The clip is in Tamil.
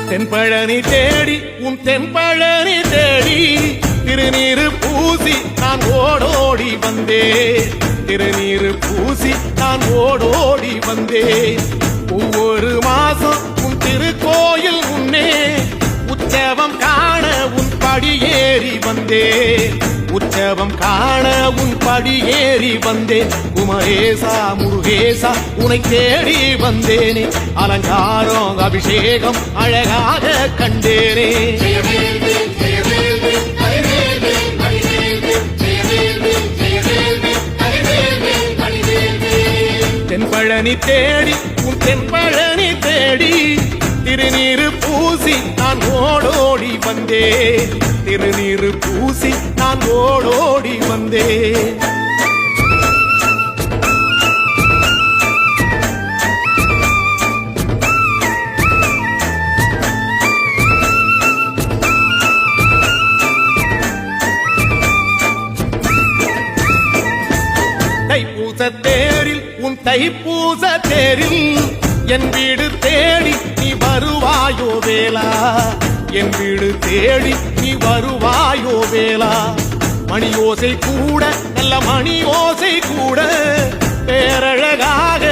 தென்பழனி தேடி உன் தென்பழனி தேடி திருநீரு பூசி நான் ஓடோடி வந்தேன். திருநீரு பூசி நான் ஓடோடி வந்தேன். ஒவ்வொரு மாசம் உன் திருக்கோயில் முன்னே உற்சவம் காண உன் படியேறி வந்தேன். உற்சவம் காண உன் படியேறி வந்தேன். குமரேசா முருகேசா உனை தேடி வந்தேனே. அலங்காரம் அபிஷேகம் அழகாக கண்டேனே. தென்பழனி தேடி உன் தென்பழனி தேடி திருநீரு பூசி நான் ஓடோடி வந்தேன். திருநீரு பூசி நான் ஓடோடி வந்தேன். தைப்பூச தேரில் உன் தைப்பூச தேரில் என் வீடு தேடி நீ வருவாயோ வேளா. என் வீடு தேடி நீ வருவாயோ வேளா. மணி ஓசை கூட நல்ல மணி ஓசை கூட பேரழகாக